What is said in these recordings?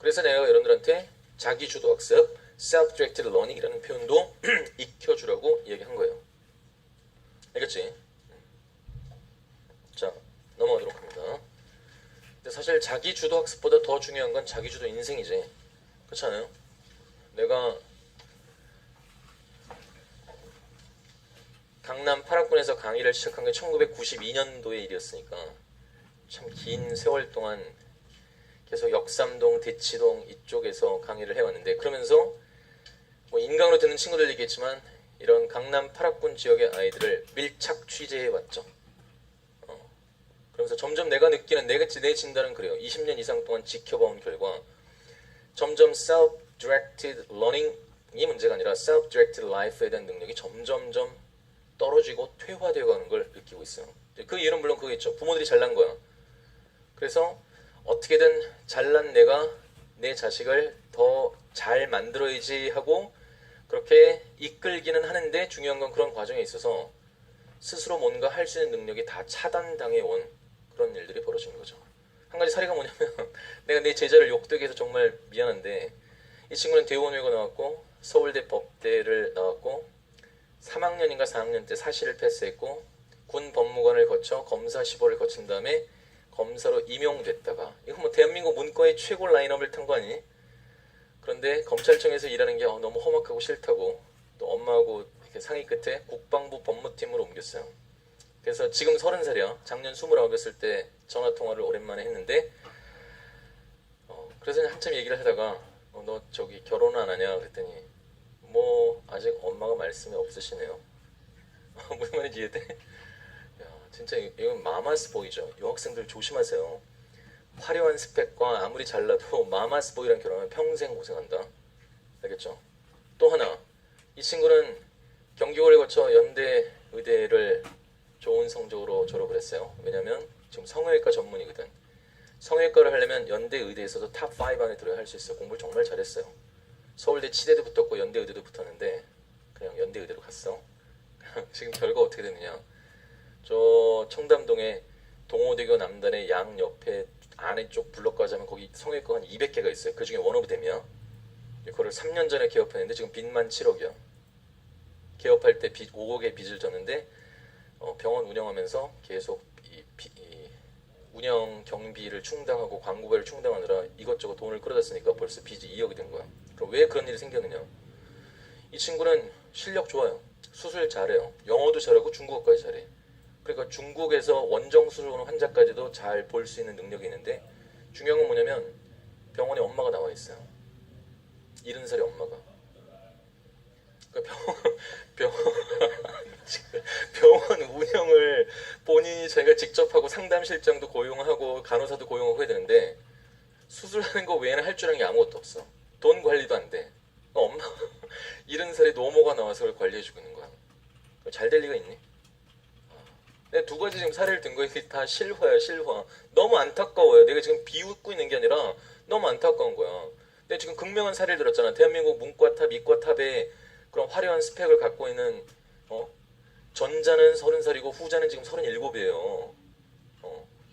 그래서 내가 여러분들한테 자기주도학습, self-directed learning이라는 표현도 익혀주라고 얘기한 거예요. 알겠지? 자, 넘어가도록 합니다. 근데 사실 자기주도학습보다 더 중요한 건 자기주도 인생이지. 그렇지 않아요? 내가 강남 8학군에서 강의를 시작한 게 1992년도의 일이었으니까 참 긴 세월 동안 계속 역삼동, 대치동 이쪽에서 강의를 해왔는데, 그러면서 뭐 인강으로 듣는 친구들 얘기했지만 이런 강남 8학군 지역의 아이들을 밀착 취재해왔죠. 그러면서 점점 내가 느끼는 내 진단은 그래요. 20년 이상 동안 지켜봐온 결과 점점 self-directed learning이 문제가 아니라 self-directed life에 대한 능력이 점점점 떨어지고 퇴화되어 가는 걸 느끼고 있어요. 그 이유는 물론 그거겠죠. 부모들이 잘난 거야. 그래서 어떻게든 잘난 내가 내 자식을 더 잘 만들어야지 하고 그렇게 이끌기는 하는데, 중요한 건 그런 과정에 있어서 스스로 뭔가 할 수 있는 능력이 다 차단당해 온 그런 일들이 벌어지는 거죠. 한 가지 사례가 뭐냐면 내가 내 제자를 욕되게 해서 정말 미안한데, 이 친구는 대우원외고 나왔고 서울대 법대를 나왔고 3학년인가 4학년 때 사시를 패스했고 군 법무관을 거쳐 검사 시보를 거친 다음에 검사로 임용됐다가, 이거 뭐 대한민국 문과의 최고 라인업을 탄 거 아니니? 그런데 검찰청에서 일하는 게 너무 험악하고 싫다고 또 엄마하고 이렇게 상의 끝에 국방부 법무팀으로 옮겼어요. 그래서 지금 30살이야. 작년 29이었을 때 전화통화를 오랜만에 했는데 그래서 한참 얘기를 하다가 너 저기 결혼은 안 하냐 그랬더니 뭐 아직 엄마가 말씀이 없으시네요. 무슨 말인지 이해돼? 야, 진짜 이건 마마스 보이죠. 여학생들 조심하세요. 화려한 스펙과 아무리 잘나도 마마스 보이랑 결혼하면 평생 고생한다. 알겠죠? 또 하나, 이 친구는 경기고를 거쳐 연대 의대를 좋은 성적으로 졸업을 했어요. 왜냐면 지금 성형외과 전문이거든. 성형외과를 하려면 연대 의대에서도 탑5 안에 들어야 할 수 있어요. 공부를 정말 잘했어요. 서울대 치대도 붙었고 연대 의대도 붙었는데 그냥 연대 의대로 갔어. 지금 결과 어떻게 됐느냐, 저 청담동에 동호대교 남단의 양 옆에 안에 쪽 블록까지 하면 거기 성형외과가 한 200개가 있어요. 그 중에 원오브댐이야. 그거를 3년 전에 개업했는데 지금 빚만 7억이야. 개업할 때 빚 5억의 빚을 졌는데 병원 운영하면서 계속 이 운영 경비를 충당하고 광고비를 충당하느라 이것저것 돈을 끌어다 쓰니까 벌써 빚이 2억이 된 거야. 그럼 왜 그런 일이 생겼느냐? 이 친구는 실력 좋아요. 수술 잘해요. 영어도 잘하고 중국어까지 잘해. 그러니까 중국에서 원정 수술 오는 환자까지도 잘 볼 수 있는 능력이 있는데, 중요한 건 뭐냐면 병원에 엄마가 나와 있어요. 70살의 엄마가. 그러니까 병원 운영을 본인이 자기가 직접 하고 상담실장도 고용하고 간호사도 고용하고 해야 되는데 수술하는 거 외에는 할 줄 아는 게 아무것도 없어. 돈 관리도 안 돼. 엄마 70살의 노모가 나와서 그걸 관리해주고 있는 거야. 잘 될 리가 있니? 내가 두 가지 지금 사례를 든 거 이게 다 실화야, 실화. 너무 안타까워요. 내가 지금 비웃고 있는 게 아니라 너무 안타까운 거야. 내가 지금 극명한 사례를 들었잖아. 대한민국 문과 탑, 이과 탑에 그런 화려한 스펙을 갖고 있는 전자는 30살이고 후자는 지금 37이에요.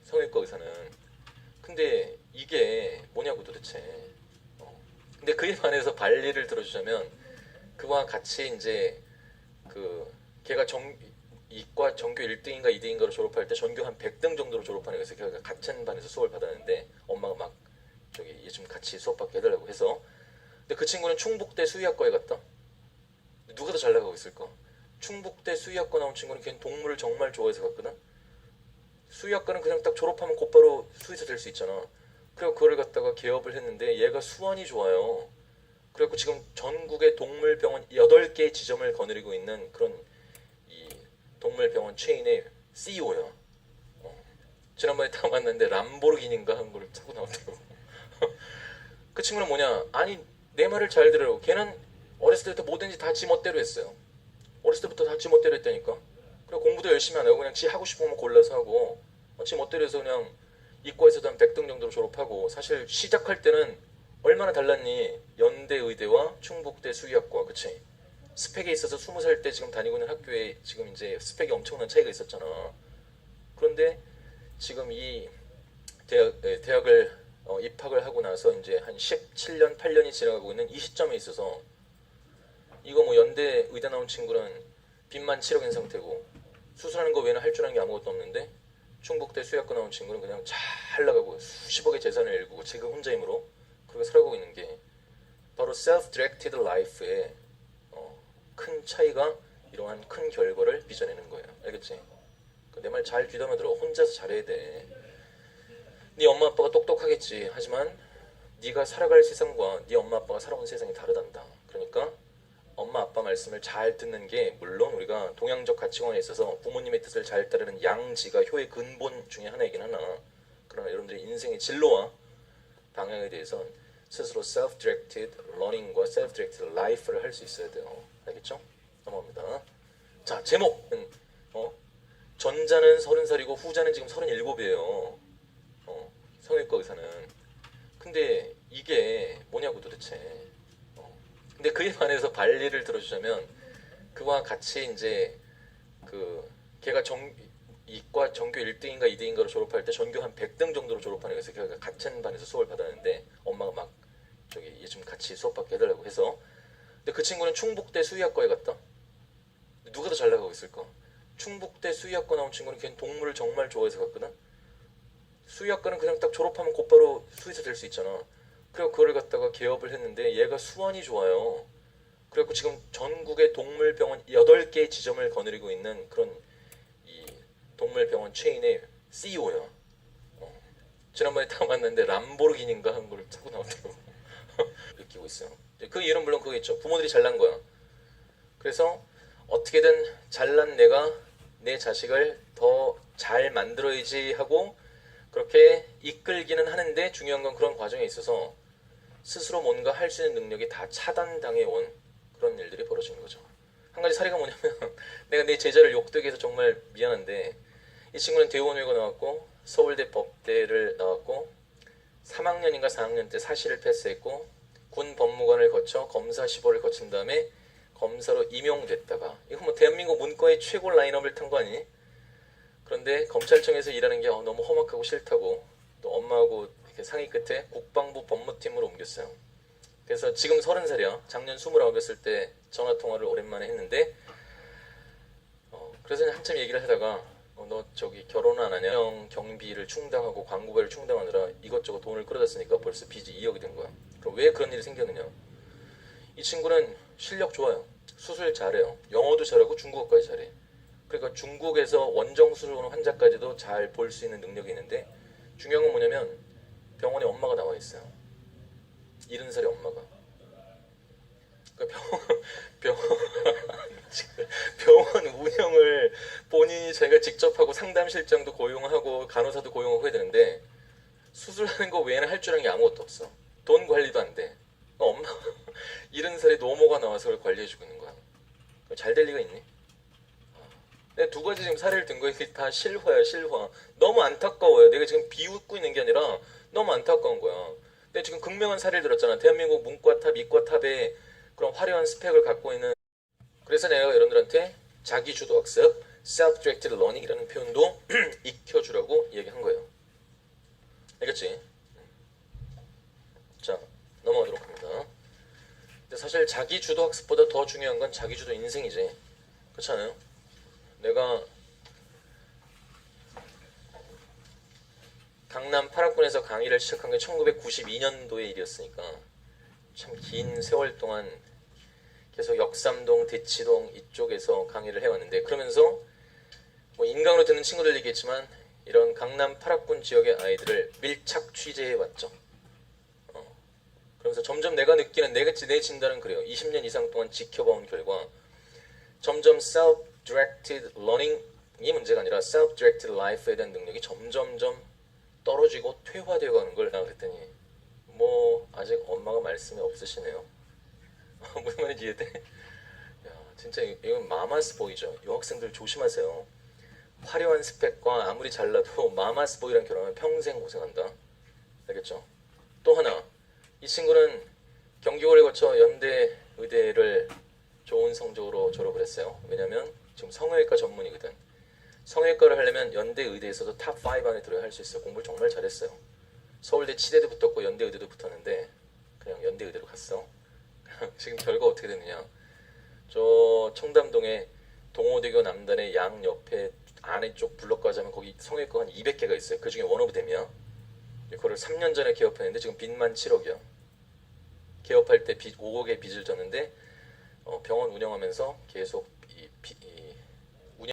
성형외과 의사는. 근데 이게 뭐냐고 도대체. 근데 그에 반해서 반리를 들어주자면 그와 같이 이제 걔가 이과 전교 1등인가 2등인가로 졸업할 때 전교 한 100등 정도로 졸업하는 거였어요. 걔가 같은 반에서 수업을 받았는데 엄마가 막 저기 얘 좀 같이 수업 받게 해달라고 해서. 근데 그 친구는 충북대 수의학과에 갔다. 누가 더 잘 나가고 있을까? 충북대 수의학과 나온 친구는 걔는 동물을 정말 좋아해서 갔거든. 수의학과는 그냥 딱 졸업하면 곧바로 수의사 될 수 있잖아. 그래서 그걸 갖다가 개업을 했는데 얘가 수완이 좋아요. 그래갖고 지금 전국의 동물병원 8개의 지점을 거느리고 있는 그런 이 동물병원 체인의 CEO야. 지난번에 딱 만났는데 람보르기니인가 한 걸 타고 나왔더라고. 그 친구는 뭐냐? 아니 내 말을 잘 들으라고. 걔는 어렸을 때부터 뭐든지 다 지 멋대로 했어요. 어렸을 때부터 다 지 멋대로 했다니까. 그리고 공부도 열심히 안 하고 그냥 지 하고 싶은 것만 골라서 하고 지 멋대로 해서 그냥 이과에서도 한 100등 정도로 졸업하고. 사실 시작할 때는 얼마나 달랐니? 연대 의대와 충북대 수의학과, 그치? 스펙에 있어서 20살 때 지금 다니고 있는 학교에 지금 이제 스펙이 엄청난 차이가 있었잖아. 그런데 지금 이 대학을 입학을 하고 나서 이제 한 17년, 8년이 지나가고 있는 이 시점에 있어서 이거 뭐 연대 의대 나온 친구는 빚만 7억인 상태고 수술하는 거 외에는 할 줄 아는 게 아무것도 없는데 충북대 수의학과 나온 친구는 그냥 잘 나가고 수십억의 재산을 일구고 지금 혼자 힘으로 그렇게 살아가고 있는 게 바로 self-directed life의 큰 차이가 이러한 큰 결과를 빚어내는 거예요. 알겠지? 내 말 잘 귀담아 들어. 혼자서 잘해야 돼. 네 엄마 아빠가 똑똑하겠지. 하지만 네가 살아갈 세상과 네 엄마 아빠가 살아온 세상이 다르단다. 그러니까 엄마 아빠 말씀을 잘 듣는 게 물론 우리가 동양적 가치관에 있어서 부모님의 뜻을 잘 따르는 양지가 효의 근본 중에 하나이긴 하나 그러나 여러분들의 인생의 진로와 방향에 대해서는 스스로 self-directed learning과 self-directed life를 할 수 있어야 돼요. 알겠죠? 넘어갑니다. 자, 제목은 전자는 30살이고 후자는 지금 37이에요. 성형외과 의사는. 근데 이게 뭐냐고 도대체. 근데 그에 반해서 반리를 들어주자면 그와 같이 이제 걔가 이과 전교 1등인가 2등인가로 졸업할 때 전교 한 100등 정도로 졸업하는 거에서 걔가 같은 반에서 수업을 받았는데 엄마가 막 얘 좀 같이 수업 받게 해달라고 해서 근데 그 친구는 충북대 수의학과에 갔다. 누가 더 잘 나가고 있을까? 충북대 수의학과 나온 친구는 걔는 동물을 정말 좋아해서 갔거든. 수의학과는 그냥 딱 졸업하면 곧바로 수의사 될 수 있잖아. 그래서 그걸 갖다가 개업을 했는데 얘가 수완이 좋아요. 그래갖고 지금 전국의 동물병원 8개의 지점을 거느리고 있는 그런 이 동물병원 체인의 CEO야. 지난번에 딱 만났는데 람보르기니인가 한 걸 타고 나왔다고 느끼고 있어요. 그 이유는 물론 그거겠죠. 부모들이 잘난 거야. 그래서 어떻게든 잘난 내가 내 자식을 더 잘 만들어야지 하고 그렇게 이끌기는 하는데 중요한 건 그런 과정에 있어서 스스로 뭔가 할 수 있는 능력이 다 차단당해 온 그런 일들이 벌어지는 거죠. 한 가지 사례가 뭐냐면 내가 내 제자를 욕되게 해서 정말 미안한데 이 친구는 대원외고 나왔고 서울대 법대를 나왔고 3학년인가 4학년 때 사시를 패스했고 군 법무관을 거쳐 검사 시보를 거친 다음에 검사로 임용됐다가 이거 뭐 대한민국 문과의 최고 라인업을 탄 거 아니니? 그런데 검찰청에서 일하는 게 너무 험악하고 싫다고 또 엄마하고 이렇게 상의 끝에 국방부 법무팀으로 옮겼어요. 그래서 지금 30살이야. 작년 29이었을 때 전화통화를 오랜만에 했는데 그래서 한참 얘기를 하다가 너 저기 결혼 안 하냐? 경비를 충당하고 광고비를 충당하느라 이것저것 돈을 끌어다 쓰니까 벌써 빚이 2억이 된 거야. 그럼 왜 그런 일이 생겼느냐? 이 친구는 실력 좋아요. 수술 잘해요. 영어도 잘하고 중국어까지 잘해. 그러니까 중국에서 원정 수술 오는 환자까지도 잘 볼 수 있는 능력이 있는데 중요한 건 뭐냐면 병원에 엄마가 나와 있어요. 70살의 엄마가. 그러니까 병원 운영을 본인이 자기가 직접 하고 상담실장도 고용하고 간호사도 고용하고 해야 되는데 수술하는 거 외에는 할 줄 아는 게 아무것도 없어. 돈 관리도 안 돼. 엄마 70살의 노모가 나와서 그걸 관리해주고 있는 거야. 잘 될 리가 있니? 내가 두 가지 지금 사례를 든 거에 다 실화야, 실화. 너무 안타까워요. 내가 지금 비웃고 있는 게 아니라 너무 안타까운 거야. 내가 지금 극명한 사례를 들었잖아. 대한민국 문과 탑, 이과 탑에 그런 화려한 스펙을 갖고 있는. 그래서 내가 여러분들한테 자기주도 학습, self-directed learning이라는 표현도 익혀주라고 얘기한 거예요. 알겠지? 자, 넘어가도록 합니다. 근데 사실 자기주도 학습보다 더 중요한 건 자기주도 인생이지. 그렇지 않아요? 내가 강남 8학군에서 강의를 시작한 게 1992년도의 일이었으니까 참 긴 세월 동안 계속 역삼동, 대치동 이쪽에서 강의를 해왔는데 그러면서 뭐 인강으로 듣는 친구들 얘기했지만 이런 강남 8학군 지역의 아이들을 밀착 취재해왔죠. 그러면서 점점 내가 느끼는 내 진단은 그래요. 20년 이상 동안 지켜봐온 결과 점점 self-directed learning이 문제가 아니라 self-directed life에 대한 능력이 점점점 떨어지고 퇴화되어 가는 걸 내가 그랬더니 뭐 아직 엄마가 말씀이 없으시네요. 무슨 말인지 이해돼? 야, 진짜 이건 마마스 보이죠. 여학생들 조심하세요. 화려한 스펙과 아무리 잘나도 마마스 보이랑 결혼하면 평생 고생한다. 알겠죠? 또 하나, 이 친구는 경기고를 거쳐 연대 의대를 좋은 성적으로 졸업을 했어요. 왜냐면 지금 성형외과 전문이거든. 성형외과를 하려면 연대 의대에서도 탑 5 안에 들어야 할 수 있어요. 공부를 정말 잘했어요. 서울대 치대도 붙었고 연대 의대도 붙었는데 그냥 연대 의대로 갔어. 지금 결과 어떻게 됐느냐? 저 청담동에 동호대교 남단의 양 옆에 안에 쪽 블럭까지 하면 거기 성형외과 한 200개가 있어요. 그 중에 원오브댐이야. 그거를 3년 전에 개업했는데 지금 빚만 7억이야. 개업할 때 빚 5억의 빚을 졌는데 병원 운영하면서 계속 이